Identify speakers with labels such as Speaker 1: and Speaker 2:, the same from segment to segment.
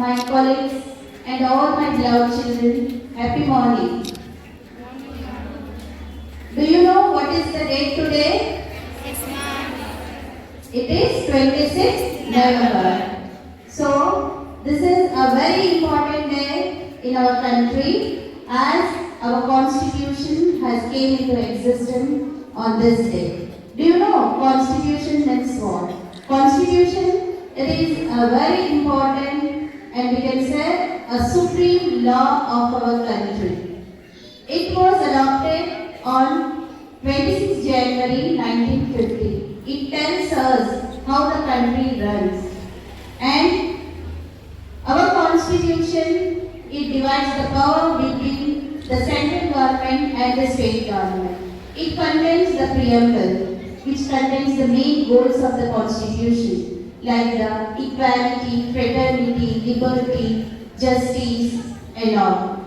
Speaker 1: my colleagues, and all my beloved children, happy morning. Do you know what is the date today?
Speaker 2: Yes, ma'am.
Speaker 1: It is 26th November. So, this is a very important day in our country as our constitution has came into existence on this day. Do you know constitution means what? Constitution, it is a very important and we can say a supreme law of our country. It was adopted on 26 January 1950. It tells us how the country runs. And our constitution, it divides the power between the central government and the state government. It contains the preamble, which contains the main goals of the constitution, like the equality, fraternity, liberty, justice, and all.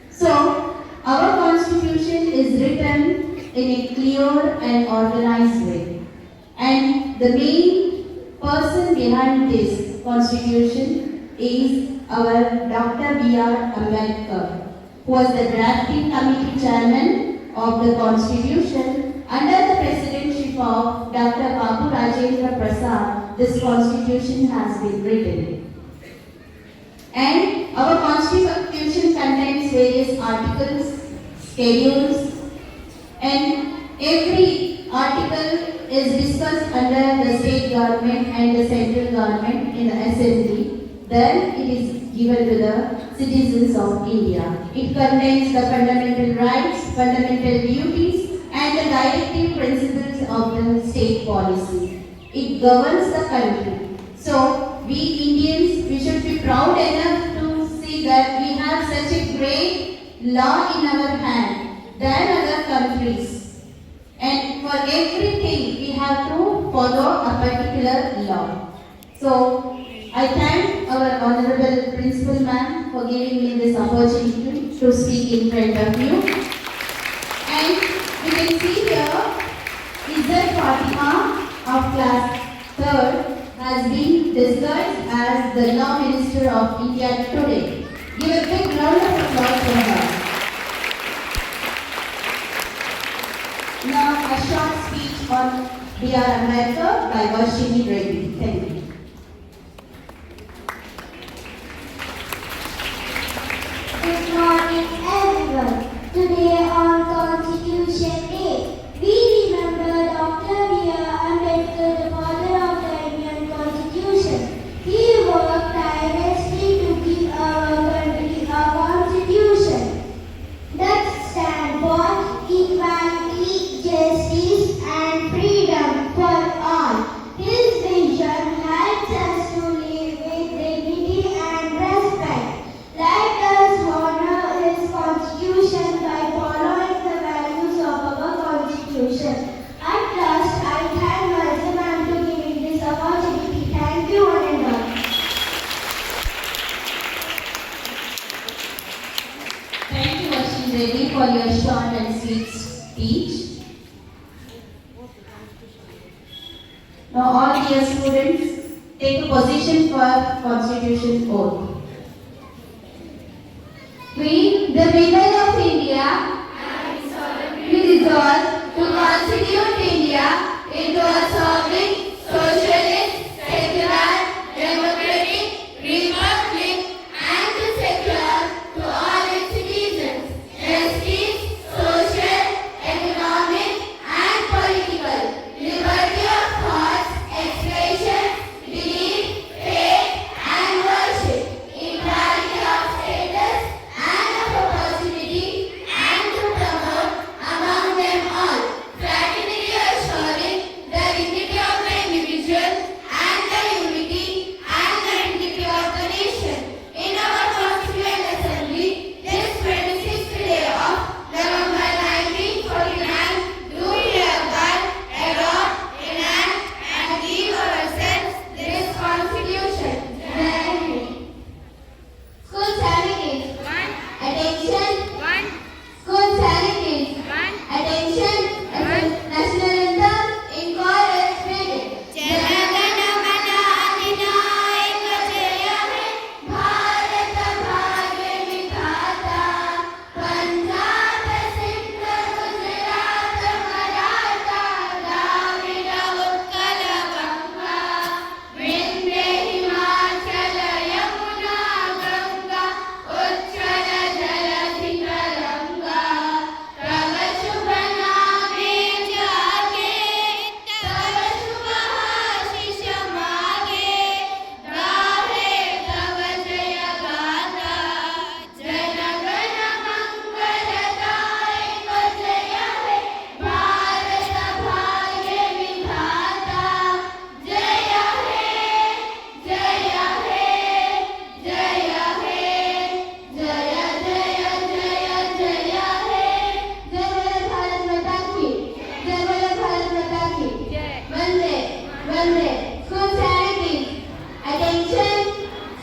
Speaker 1: So, our constitution is written in a clear and organized way. And the main person behind this constitution is our Dr. B.R. Ambedkar, who was the drafting committee chairman of the constitution under the presidency of Dr. Babu Rajendra Prasad. This constitution has been written. And our constitution contains various articles, schedules, and every article is discussed under the state government and the central government in the assembly. Then it is given to the citizens of India. It contains the fundamental rights, fundamental duties, and the directive principles of the state policy. It governs the country. So, we Indians, we should be proud enough to see that we have such a great law in our hand than other countries. And for everything, we have to follow a particular law. So, I thank our Honorable Principal Ma'am for giving me this opportunity to speak in front of you. And you can see here, Izzat Fatima of class 3rd has been discussed as the Law Minister of India today. Give a big round of applause for her. Now a short speech on B.R. Ambedkar by Varshini Reddy. Thank you.
Speaker 3: Good morning everyone. Today on Constitution Day, we remember Dr. B.R. Ambedkar, the father of the Indian Constitution. He worked tirelessly to give our country a constitution that stands for equality, justice and freedom for all. His vision helps us to live with dignity and respect. Let us honor his constitution by following the values of our constitution. At last, I thank my man to give me this opportunity. Thank you, one and all.
Speaker 1: Thank you, Varshini Reddy, for your short and sweet speech. Now, all dear students, take a position for Constitution oath. We, the people of India, we resolve to constitute India into a sovereign, socialist, secular, democratic republic and to secure to all its citizens justice, social, economic and political liberty of thoughts, expression, belief, faith and worship, equality of status and of opportunity, and to promote among them all fraternity, assuring the dignity of
Speaker 3: Welcome day. School charities. Attention.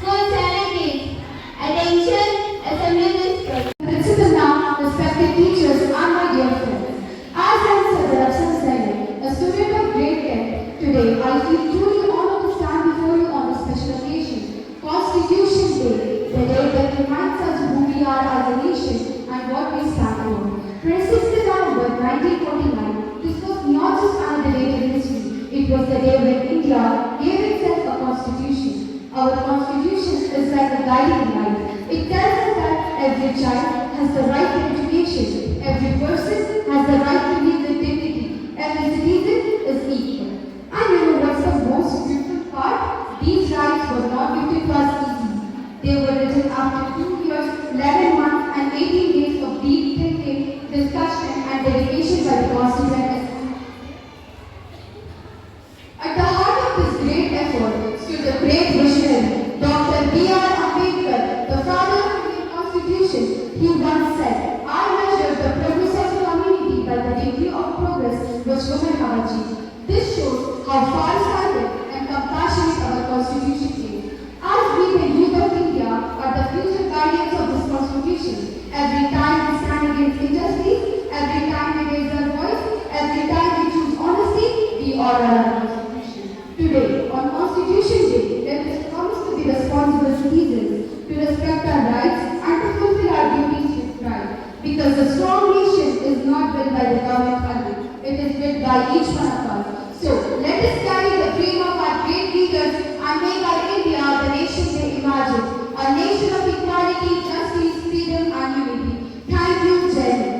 Speaker 3: School charities. Attention. Assembly principal.
Speaker 2: Principal now, respected teachers and my dear friends. As I said, a student of grade 10, today I feel truly honored to stand before you on this special occasion, Constitution Day, the day that reminds us who we are as a nation and what we stand for. 26th November 1949, this was not just another day in history, it was the day when India gave itself a constitution. Our constitution is like a guiding light. It tells us that every child has the right to education, every person has the right to live with dignity, every citizen is equal. And you know what's the most beautiful part? These rights were not gifted to us easy. They were written after 2 years, 11 months and 18 days of deep thinking, discussion and dedication by the Constituent Assembly. At the heart of this great effort stood the great visionary, Dr. B.R. Ambedkar, the father of the Indian Constitution. He once said, I measure the progress of the community by the degree of progress which women have achieved. This shows how far-sighted and compassionate our Constitution is. As we, the youth of India, are the future guardians of this Constitution. Every time we stand against injustice, every time we raise our voice, every time we choose honesty, we honor our Constitution. Today, on Constitution Day, let us promise to be responsible citizens, to respect our rights and to fulfill our duties with pride. Because a strong nation is not built by the government alone, it is built by each one of us. So, let us carry the dream of our great leaders and make our India the nation they imagined, a nation of equality, justice, freedom and unity. Thank you, Jai Hind.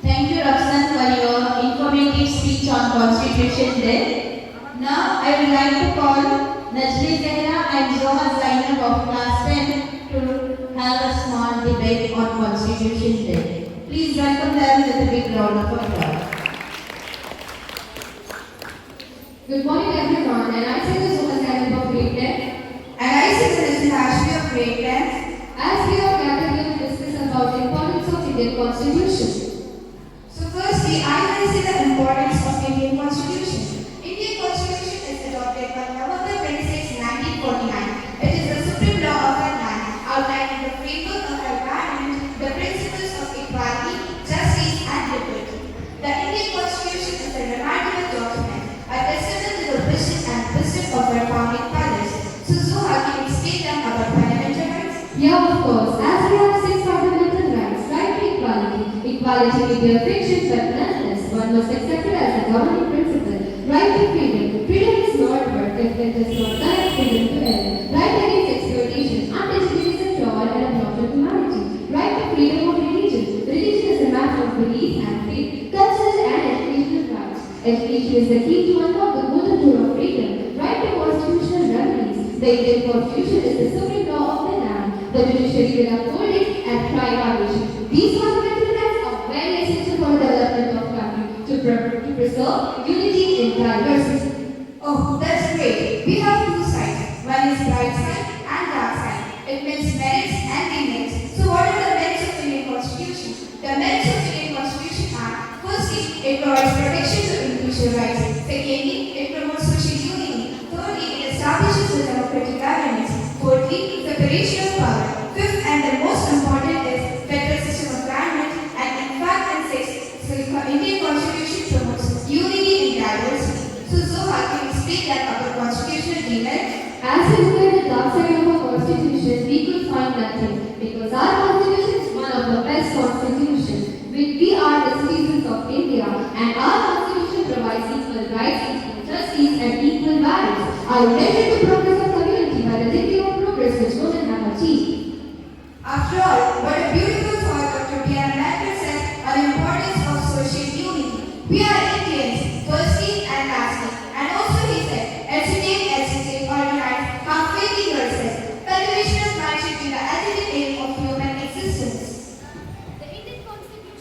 Speaker 1: Thank you, Roxanne, for your informative speech on Constitution Day. Now, I would like to call Najri Zehra and Zoha Zainab of Class 10 to have a small debate on Constitution Day. Please welcome them with a big round of applause.
Speaker 2: Good morning, everyone, and I say the Zoha Zainab of grade 10.
Speaker 1: And I say the Mrs. Ashmi of grade 10.
Speaker 2: As we are gathered here to discuss about the importance of Indian Constitution.
Speaker 1: So firstly, I will say the importance of Indian Constitution. Indian Constitution is adopted on November 26, 1949. It is the supreme law of our land, outlining the framework of our government, the principles of equality, justice and liberty. The Indian Constitution is a remarkable document, a testament to the vision and wisdom of our founding fathers. So Zoha, can you explain them about fundamental rights?
Speaker 2: Yeah, of course. As we have 6 fundamental rights, right to equality. Equality may be a fiction, but nonetheless, one must accept it as a governing principle. Right to freedom. Freedom is not worth if it does not connect freedom to end. Right against exploitation. Untouchability is a flaw and a block of humanity. Right to freedom of religion. Religion is a matter of belief and faith. Cultural and educational rights. Education is the key to unlock the golden door of freedom. Right to constitutional remedies. The Indian Constitution is the supreme law of the land. The judiciary will uphold it and try our nation. These fundamental rights are very essential for the development of country to preserve unity in diversity.
Speaker 1: Oh, that's great. We have two sides. One is bright side and dark side. It means merits and demerits. So what are the merits of Indian Constitution? The merits of Indian Constitution are: firstly, it provides protection to individual rights. Secondly, it promotes social unity. Thirdly, it establishes the democratic governance. Fourthly, separation of power. Fifth and the most important is federal system of government. And in fact, and sixth, the Indian Constitution promotes unity in diversity. So Zoha, can you explain that about constitutional demerit?
Speaker 2: As we look at the dark side of our constitution, we could find nothing because our constitution is one of the best constitutions. We are the citizens of India and our constitution provides equal rights, equal justice and equal values. I measure the progress of community by the degree of progress which women have achieved.
Speaker 1: After all, what a beautiful thought Dr. B.R. Ambedkar said on the importance of social unity. We are Indians, firstly and lastly. And also he said, educate, organize, have faith in yourself. Cultivation of mind should be the ultimate aim of human existence.
Speaker 4: The Indian Constitution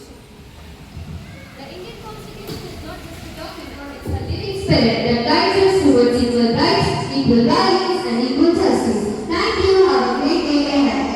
Speaker 4: is not just a document, it's a living
Speaker 2: Spirit that guides us towards equal rights, equal values and equal justice. Thank you. Have a great day ahead.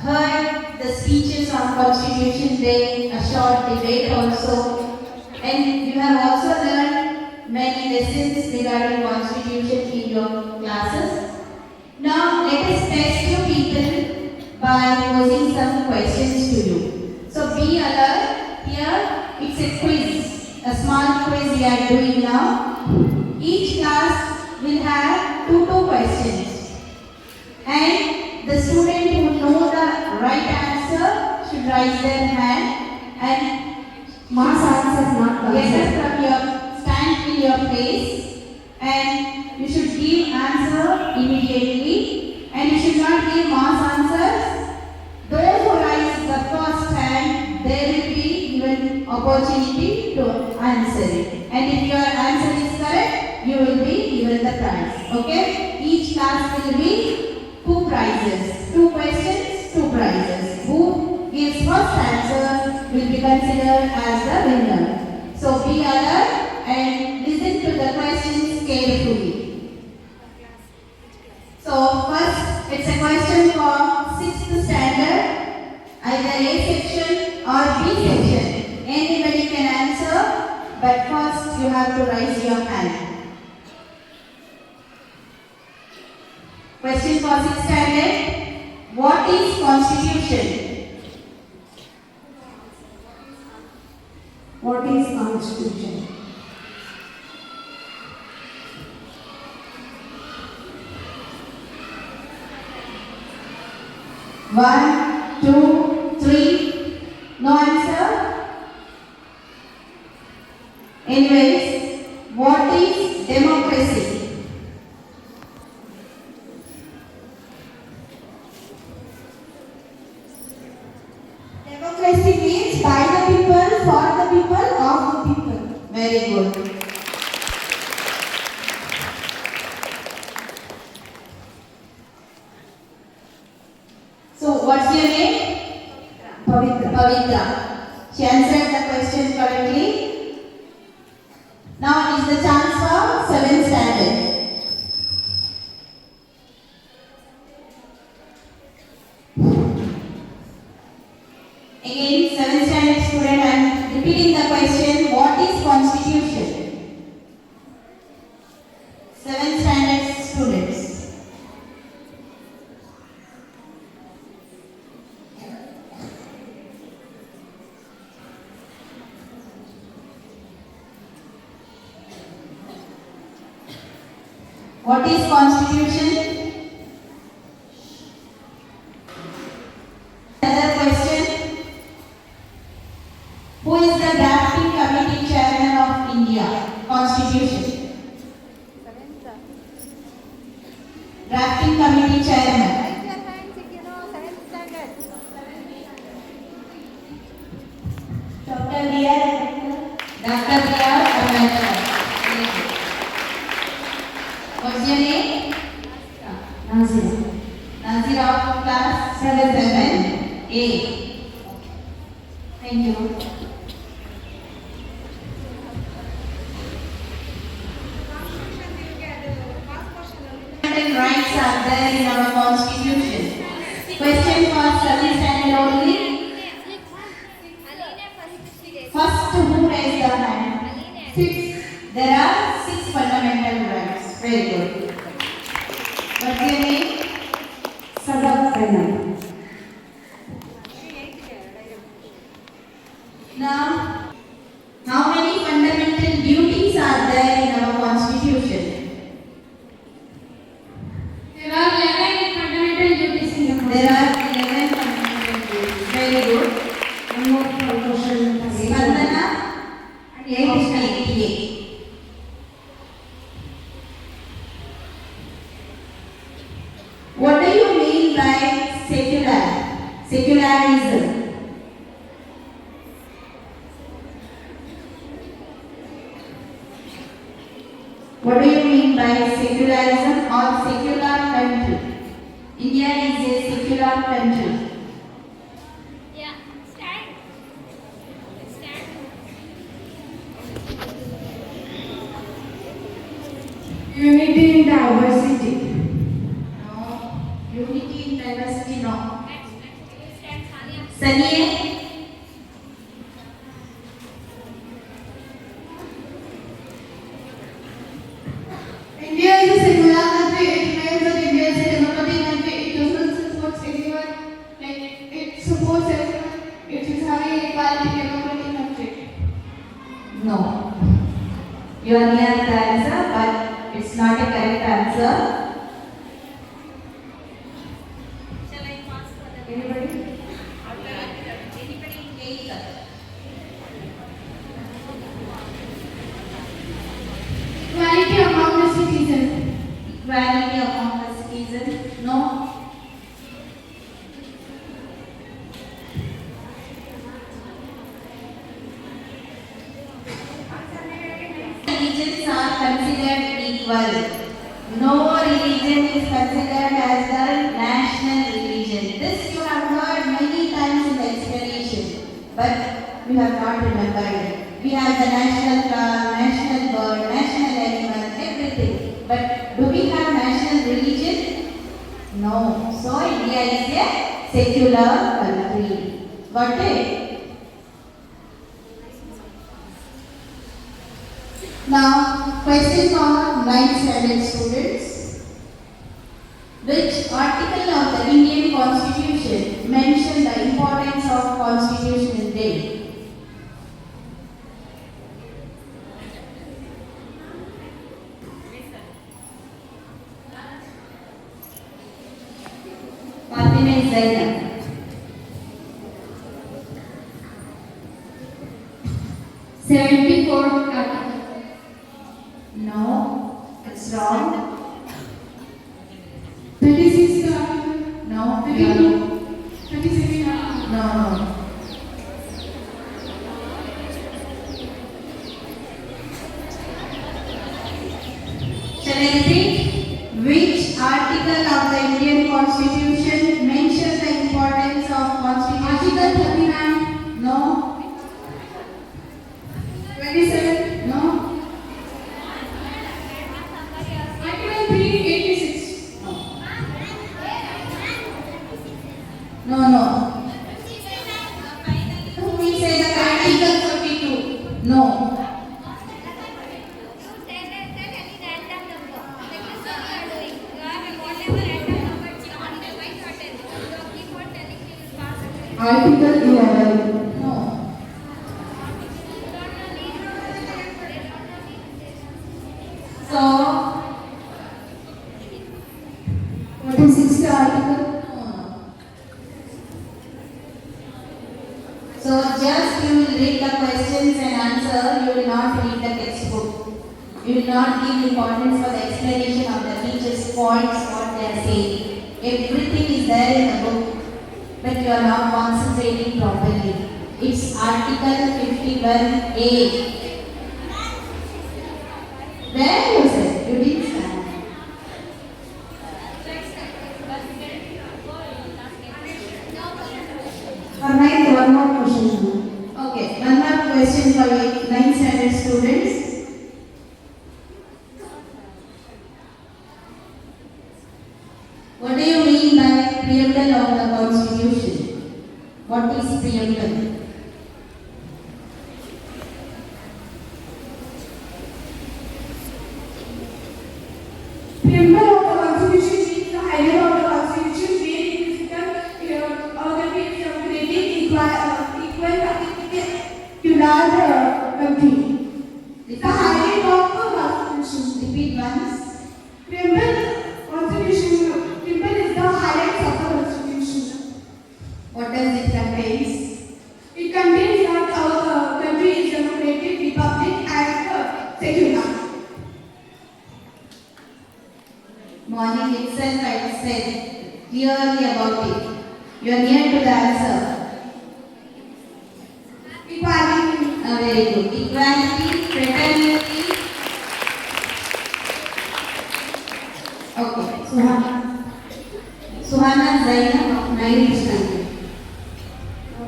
Speaker 1: heard the speeches on Constitution Day, a short debate also, and you have also learned many lessons regarding Constitution in your classes. Now let us test you people by posing some questions to you. So be alert. Here it's a quiz, a small quiz we are doing now. Each class will have two questions, and the student who know the right answer should raise their hand and
Speaker 2: Mass answer not
Speaker 1: get up from your stand in your place, and you should give answer immediately, and you should not give mass answers. Those who raise the first hand, there will be given opportunity to answer it, and if your answer is correct, you will be given the prize. Okay? Each class will be two prizes, two questions, two prizes. Who gives first answer will be considered as the winner. So be alert and listen to the questions carefully. So first, it's a question for 6th standard, either A section or B section. Anybody can answer, but first you have to raise your hand. Question for 6th standard. What is Constitution?
Speaker 2: What is Constitution?
Speaker 1: One, two, three. No answer? Anyways, what is democracy?
Speaker 2: Democracy means by the people, for the people, of the people.
Speaker 1: Very good. So, what's your name?
Speaker 2: Pavitra.
Speaker 1: Pavitra. She answered the question correctly. Now is the chance for 7th standard. Again, 7th standard student, I am repeating the question. What is Constitution? 7th standard students. What is Constitution? Another question. Who is the drafting committee chairman of India Constitution? Drafting committee chairman.
Speaker 4: Raise your hands if you know 7th standard.
Speaker 3: Dr. B.R. Ambedkar.
Speaker 1: Dr. B.R. Ambedkar. What's your name?
Speaker 2: Nazira.
Speaker 1: Nazira of class 7A. Thank you. Fundamental rights are there in our constitution. Question for 7th standard only. First, who raised the hand? 6. There are 6 fundamental rights. Very good. What's your name?
Speaker 2: Sadak Pranay.
Speaker 1: Now, how many fundamental duties are there in our constitution?
Speaker 3: There are 11 fundamental duties in the
Speaker 1: There are 11 fundamental duties. Very good.
Speaker 2: One more question.
Speaker 1: Spandana and 888. What do you mean by secular? Secularism. What do you mean by secularism or secular country? India is a secular country.
Speaker 4: Yeah, stand. Stand.
Speaker 2: Unity in diversity.
Speaker 1: No. Unity in diversity, no.
Speaker 4: Next.
Speaker 1: Sunny.
Speaker 2: India is a secular country. It claims that India is a democratic country. It doesn't support anyone. Like it supports everyone. It is having equality democratic country.
Speaker 1: No. You are near the answer, but it's not a correct answer.
Speaker 4: Shall I pass for the
Speaker 1: Anybody?
Speaker 4: anybody in eighth?
Speaker 2: Equality among the citizens.
Speaker 1: Equality among the citizens? No. Religions are considered equal. No religion is considered as the national religion. This you have heard many times in the explanation, but you have not remembered it. We have the national car, national bird, national animal, everything. But do we have national religion? No. So India is a secular country. Got it? Now, question for 9th standard students. Which article of the Indian Constitution mention the importance of Constitutional Day? Fatima Zainab.
Speaker 2: Article.
Speaker 1: No, it's wrong.
Speaker 2: 36th article.
Speaker 1: No,
Speaker 2: 32. 32nd article.
Speaker 1: no. Shall I repeat? Which article of the Indian Constitution mentions the importance of Constitution?
Speaker 2: Article 39.
Speaker 1: No,
Speaker 2: 27.
Speaker 1: no,
Speaker 2: Article 386.
Speaker 1: no. Who will say the correct
Speaker 2: Article 42.
Speaker 1: No.
Speaker 2: Article 11.
Speaker 1: No. So,
Speaker 2: 46th article.
Speaker 1: so just you will read the questions and answer. You will not read the textbook. You will not give importance for the explanation of the teacher's points, what they are saying. Everything is there in the book, but you are not concentrating properly. It's Article 51A. Where was it? You didn't stand. For ninth, one more question. Okay, one more question for 9th standard students. What do you mean by preamble of the Constitution? What is preamble?
Speaker 2: Preamble of the Constitution is the highlight of the Constitution where it is written our country is democratic, equal to large country. The highlight of the Constitution.
Speaker 1: Repeat once.
Speaker 2: Preamble Constitution. Preamble is the highlight of the Constitution.
Speaker 1: What does it contain?
Speaker 2: It contains that our country is democratic, republic, and secular.
Speaker 1: Morning itself I said clearly about it. You are near to the answer.
Speaker 2: Equality.
Speaker 1: Very good. Equality, fraternity. Okay. Suhana Zainab, 9th standard.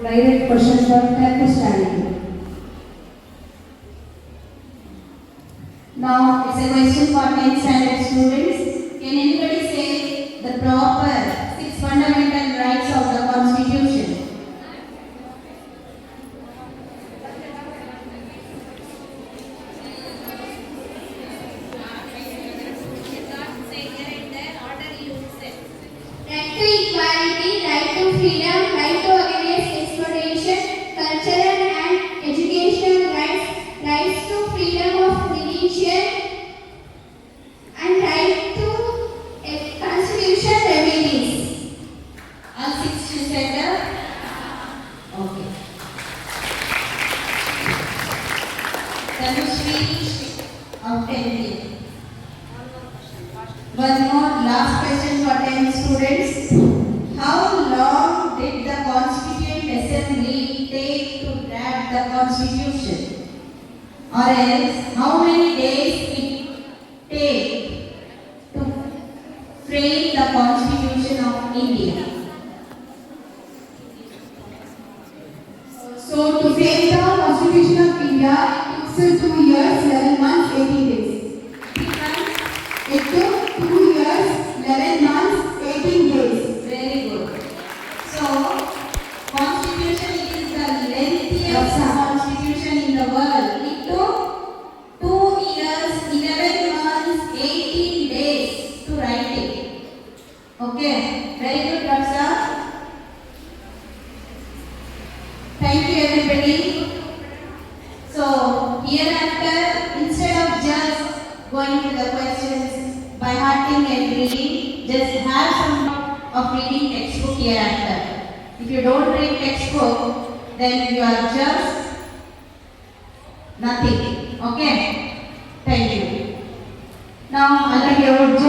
Speaker 2: Direct question for 10th standard.
Speaker 1: Now it's a question for 10th standard students. Can anybody say the proper 6 fundamental rights of the Constitution? 6 you said? Okay. Tanushree of 10th. One more last question for 10 students. How long did the Constituent Assembly take to draft the Constitution? Or else, how many days it take to frame the Constitution of India?
Speaker 2: So to frame the Constitution of India, it took 2 years, 11 months, 18 days.
Speaker 1: 3 months?
Speaker 2: It took 2 years, 11 months, 18 days.
Speaker 1: Very good. So, Constitution is the lengthiest constitution in the world. It took 2 years, 11 months, 18 days to write it. Okay, very good, Raksa. Thank you, everybody. So, hereafter, instead of just going to the questions by hearting and reading, just have some of reading textbook hereafter. If you don't read textbook, then you are just nothing. Okay? Thank you. Now, I'll give you all of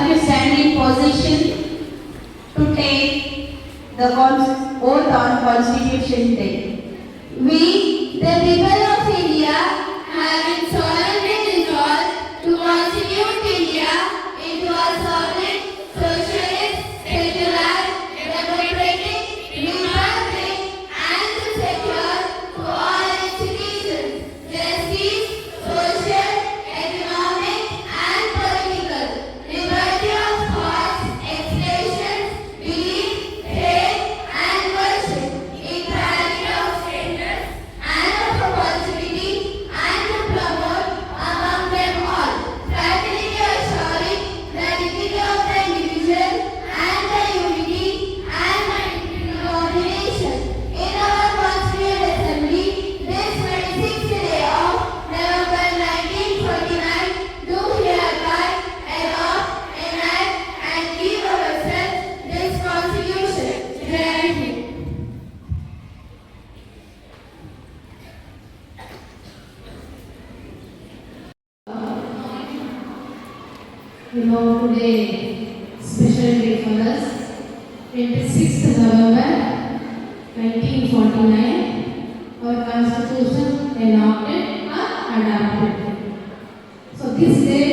Speaker 1: you stand in position to take the oath on Constitution Day.
Speaker 2: We, the people of India, having solemnly resolved to constitute India into a sovereign, socialist, secular, democratic, republic, and to secure for all its citizens justice, social, economic, and political liberty of thoughts, expression, belief, faith, and worship, equality of standards and of opportunity, and to promote among them all fraternity, assuring the dignity of the individual and the unity and multi-denomination. In our Constituent Assembly, this 26th day of November 1949, do hereby adopt, enact, and give ourselves this Constitution. Thank you.
Speaker 5: You know, today special day for us, 26th November 1949, our Constitution enacted or adopted. So this day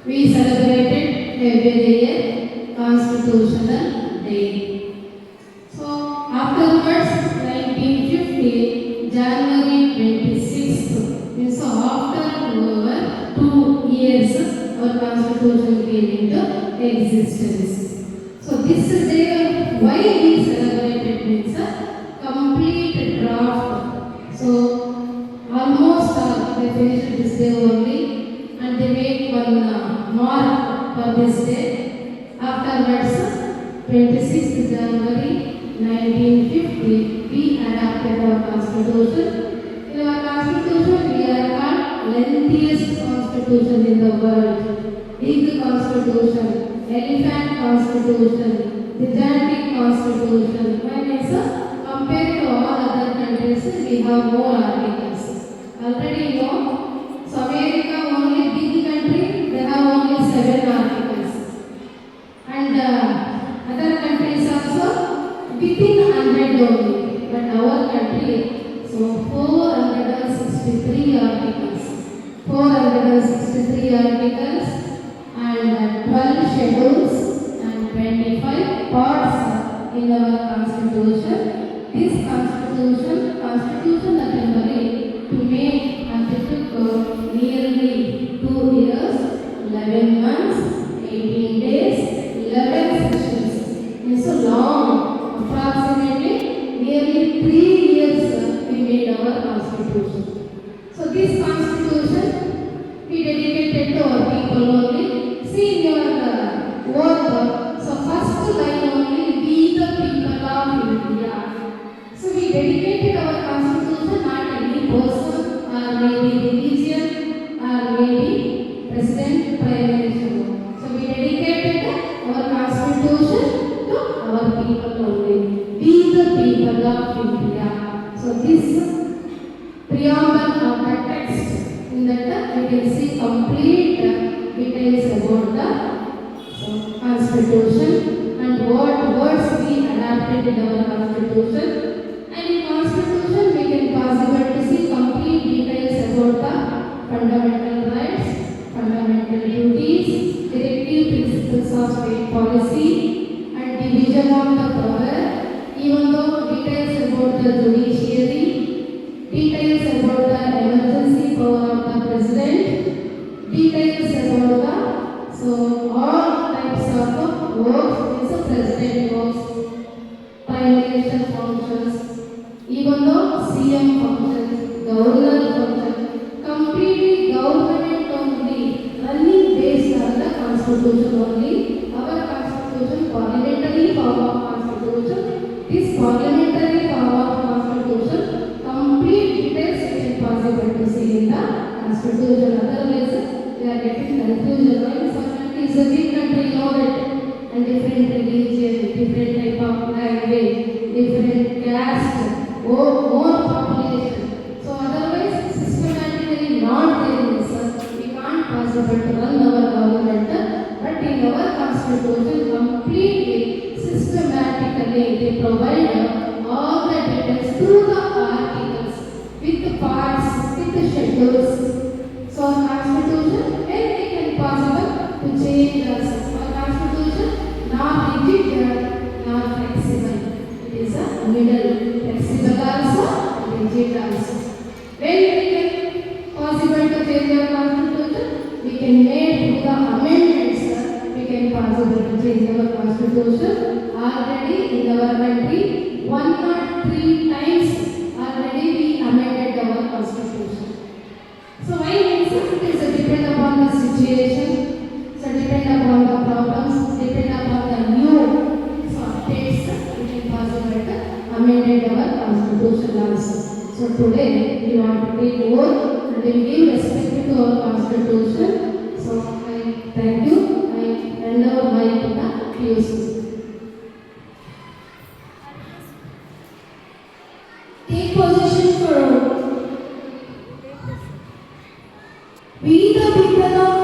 Speaker 5: we celebrated every year Constitutional Day. So afterwards, 1950, January 26th, means after over 2 years, our Constitution came into existence. So this day, why we celebrated means a complete draft. So almost they finished this day only, and they make one mark for this day. Afterwards, 26th January 1950, we adopted our Constitution. In our Constitution, we are called lengthiest Constitution in the world. Big Constitution, Elephant Constitution, Gigantic Constitution. Why means compared to all other countries, we have more articles. Already you know, so America only big country, they have only 7 articles. And other countries also within 100 only. But our country, so 463 articles. 463 articles and 12 schedules and 25 parts in our Constitution. This Constitution Assembly to make and to be President, Prime Minister. So we dedicated our Constitution to our people only. We the people of India. So this preamble of the text in that we can see complete details about the Constitution and what words we adapted in our Constitution. And in Constitution we can possible to see complete details about the fundamental rights, fundamental duties, directive principles of state policy and division of the power, even though details about the judiciary, details about the emergency power of the president, details about the, so all types of works is a president works, prime minister functions, even though CM functions, governor functions, completely government only, running based on the constitution only. Our constitution, parliamentary form of constitution, this parliamentary form of constitution, complete details which is possible to see in the constitution. Otherwise, we are getting confusion. Right? Some countries, a big country, know that, and different religion, different type of language, different caste, or more population. So otherwise, systematically not there in this. We can't possible to run our government, but in our constitution, completely systematically they provide all the details through the articles, with the parts, with the schedules. So our constitution, anything can possible to change us. Our constitution not rigid, not flexible. It is a middle, flexible also, rigid also. When we can possible to change our constitution, we can make through the amendments. We can possible to change our constitution. Already in our country, 103 times already we amended our constitution. So why means it is depend upon the situation, so depend upon the problems, depend upon the new updates, we can possible to amended our constitution also. So today we want to take more and we give respect to our constitution. So I thank you. I hand over my to the PUC.
Speaker 3: Take position for all. We the people of